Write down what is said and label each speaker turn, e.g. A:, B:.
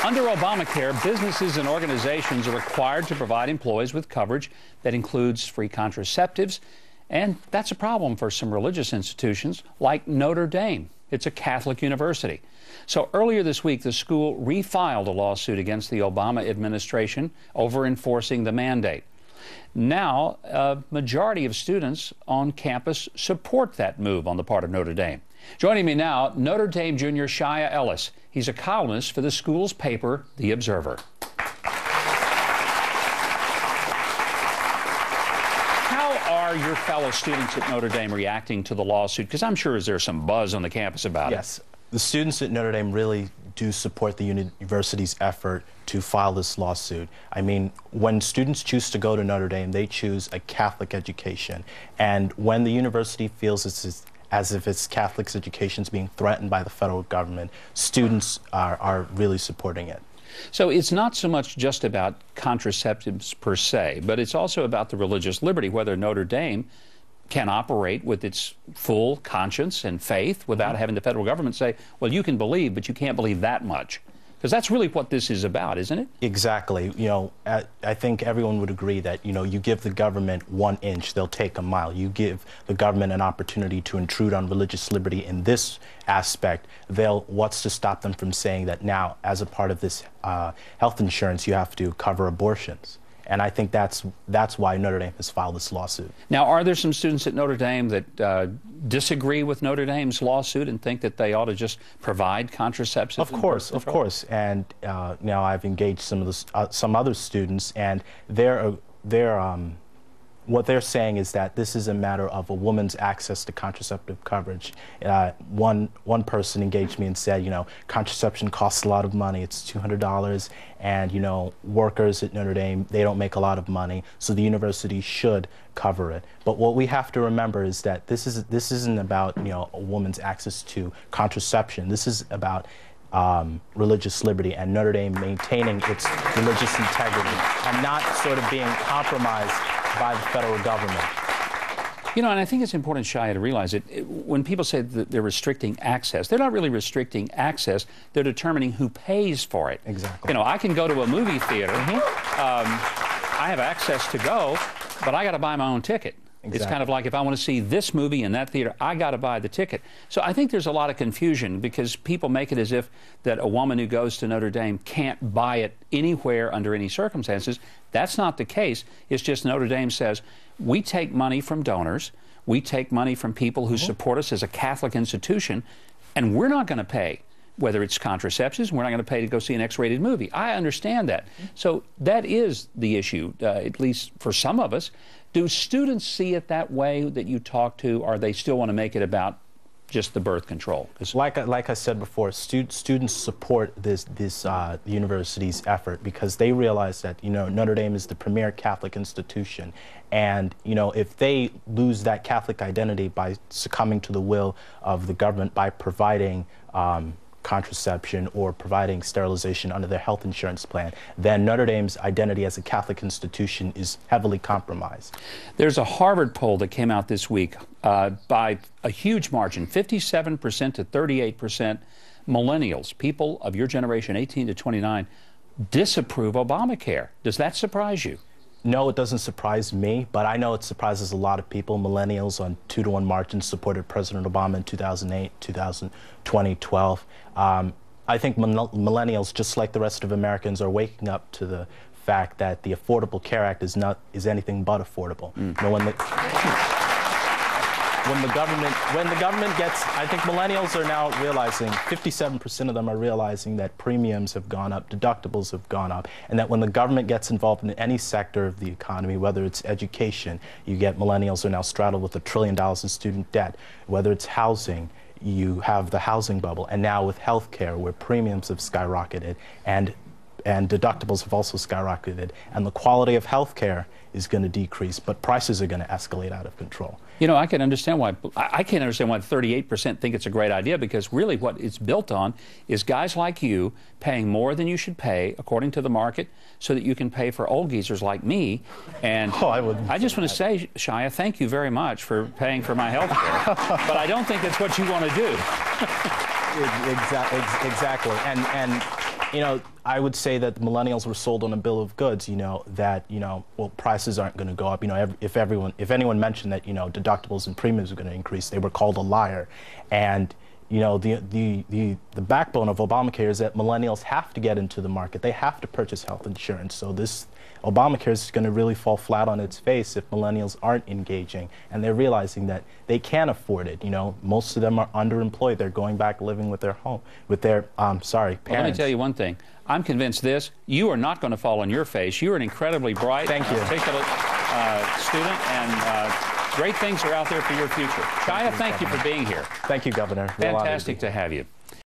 A: Under Obamacare, businesses and organizations are required to provide employees with coverage that includes free contraceptives, and that's a problem for some religious institutions like Notre Dame. It's a Catholic university. So earlier this week, the school refiled a lawsuit against the Obama administration over enforcing the mandate. Now, a majority of students on campus support that move on the part of Notre Dame. Joining me now, Notre Dame junior Shia Ellis. He's a columnist for the school's paper, The Observer. How are your fellow students at Notre Dame reacting to the lawsuit? Because I'm sure there's some buzz on the campus about it.
B: Yes. The students at Notre Dame really do support the university's effort to file this lawsuit. I mean, when students choose to go to Notre Dame, they choose a Catholic education. And when the university feels as if its Catholic education is being threatened by the federal government, students are really supporting it.
A: So it's not so much just about contraceptives per se, but it's also about the religious liberty, whether Notre Dame can operate with its full conscience and faith without having the federal government say, well, you can believe, but you can't believe that much. Because that's really what this is about, isn't it?
B: Exactly. You know, I think everyone would agree that, you know, you give the government 1 inch, they'll take a mile. You give the government an opportunity to intrude on religious liberty in this aspect, what's to stop them from saying that now, as a part of this health insurance, you have to cover abortions? And I think that's why Notre Dame has filed this lawsuit.
A: Now, are there some students at Notre Dame that disagree with Notre Dame's lawsuit and think that they ought to just provide contraceptives?
B: Of course. And now I've engaged some other students, and what they're saying is that this is a matter of a woman's access to contraceptive coverage. One person engaged me and said, you know, contraception costs a lot of money. It's $200, and, you know, workers at Notre Dame, they don't make a lot of money, so the university should cover it. But what we have to remember is that this isn't about, you know, a woman's access to contraception. This is about religious liberty and Notre Dame maintaining its religious integrity and not sort of being compromised by the federal government.
A: You know, and I think it's important, Shia, to realize that when people say that they're restricting access, they're not really restricting access, they're determining who pays for it.
B: Exactly.
A: You know, I can go to a movie theater, I have access to go, but I got to buy my own ticket. Exactly. It's kind of like if I want to see this movie in that theater, I got to buy the ticket. So I think there's a lot of confusion because people make it as if that a woman who goes to Notre Dame can't buy it anywhere under any circumstances. That's not the case. It's just Notre Dame says, we take money from donors, we take money from people who support us as a Catholic institution, and we're not going to pay, whether it's contraceptives, we're not going to pay to go see an X-rated movie. I understand that. So that is the issue, at least for some of us. Do students see it that way that you talk to, or they still want to make it about just the birth control?
B: Like I said before, students support the university's effort because they realize that, you know, Notre Dame is the premier Catholic institution, and, you know, if they lose that Catholic identity by succumbing to the will of the government by providing contraception or providing sterilization under their health insurance plan, then Notre Dame's identity as a Catholic institution is heavily compromised.
A: There's a Harvard poll that came out this week by a huge margin, 57% to 38%. Millennials, people of your generation, 18 to 29, disapprove Obamacare. Does that surprise you?
B: No, it doesn't surprise me, but I know it surprises a lot of people. Millennials on 2-to-1 margins supported President Obama in 2008, 2012. I think millennials, just like the rest of Americans, are waking up to the fact that the Affordable Care Act is anything but affordable. You know, when the government gets, I think millennials are now realizing, 57% of them are realizing that premiums have gone up, deductibles have gone up, and that when the government gets involved in any sector of the economy, whether it's education, you get millennials are now straddled with $1 trillion in student debt, whether it's housing, you have the housing bubble, and now with health care, where premiums have skyrocketed and deductibles have also skyrocketed, and the quality of health care is going to decrease, but prices are going to escalate out of control.
A: You know, I can understand why. I can't understand why 38% think it's a great idea, because really what it's built on is guys like you paying more than you should pay according to the market, so that you can pay for old geezers like me. And I just want to say, Shia, thank you very much for paying for my health care. But I don't think that's what you want to do.
B: Exactly. And You know, I would say that the millennials were sold on a bill of goods, you know, that, you know, well, prices aren't going to go up. You know, if anyone mentioned that, you know, deductibles and premiums are going to increase, they were called a liar. And, you know, the backbone of Obamacare is that millennials have to get into the market. They have to purchase health insurance. So this Obamacare is going to really fall flat on its face if millennials aren't engaging, and they're realizing that they can't afford it. You know, most of them are underemployed. They're going back living with their parents.
A: Well, let me tell you one thing. I'm convinced you are not going to fall on your face. You are an incredibly bright, articulate student, and great things are out there for your future. Chaya, thank you for being here.
B: Thank you, Governor.
A: Fantastic to have you.